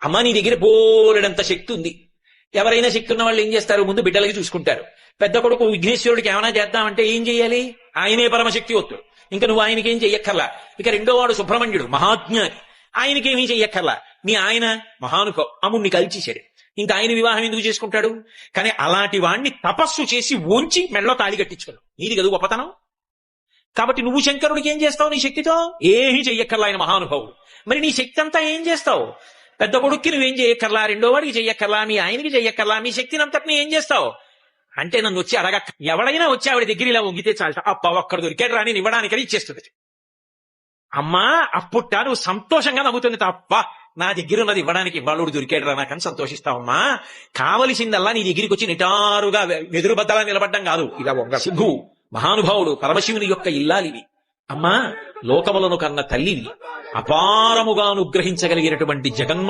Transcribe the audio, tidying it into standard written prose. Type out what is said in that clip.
అమ్మ నీ దగ్గర బోలెడంత శక్తి ఉంది. ఎవరైనా శక్తి ఉన్న వాళ్ళు ఏం చేస్తారు, ముందు బిడ్డలకి చూసుకుంటారు. పెద్ద కొడుకు విఘ్నేశ్వరుడికి ఏమైనా చేద్దామంటే ఏం చెయ్యాలి, ఆయనే పరమశక్తి వస్తుడు, ఇంకా నువ్వు ఆయనకేం చెయ్యక్కర్లా. ఇక రెండో వాడు సుబ్రహ్మణ్యుడు మహాజ్ఞాని, ఆయనకేమీ చెయ్యక్కర్లా. మీ ఆయన మహానుకో అమ్ముణ్ణి కలిచేశాడు, ఇంకా ఆయన వివాహం ఎందుకు చేసుకుంటాడు. కానీ అలాంటి వాణ్ణి తపస్సు చేసి ఉంచి మెడలో తాళి కట్టించుకోడు, నీది కదా గొప్పతనం. కాబట్టి నువ్వు శంకరుడికి ఏం చేస్తావు నీ శక్తితో, ఏమీ చెయ్యక్కర్లా, ఆయన మహానుభావుడు. మరి నీ శక్తి అంతా ఏం చేస్తావు, పెద్ద కొడుక్కి నువ్వేం చెయ్యక్కర్లా, రెండో వాడికి చెయ్యక్కర్లా, మీ ఆయనకి చెయ్యక్కర్లా, మీ శక్తిని అంతటిని ఏం చేస్తావు అంటే నన్ను వచ్చి అడగక్క. ఎవడైనా వచ్చి ఆవిడ దగ్గర ఇలా వంగితే చాలట, అప్ప ఒక్కడ దొరికాడు రాని ఇవ్వడానికని ఇచ్చేస్తుంది. అమ్మా అప్పుట్ట నువ్వు సంతోషంగా నవ్వుతుంది తప్ప, నా దగ్గర ఉన్నది ఇవ్వడానికి ఇవాళుడు దొరికాడు రా నాకని సంతోషిస్తావమ్మా. కావలసిందల్లా నీ దగ్గరికి వచ్చి నిటారుగా వెదురు బద్దలా నిలబడ్డం కాదు. ఇలా వంగ సింధు మహానుభావుడు పరమశివుని యొక్క ఇల్లాలివి. అమ్మా లోకములను కన్న తల్లివి, అపారముగా అనుగ్రహించగలిగినటువంటి జగన్మ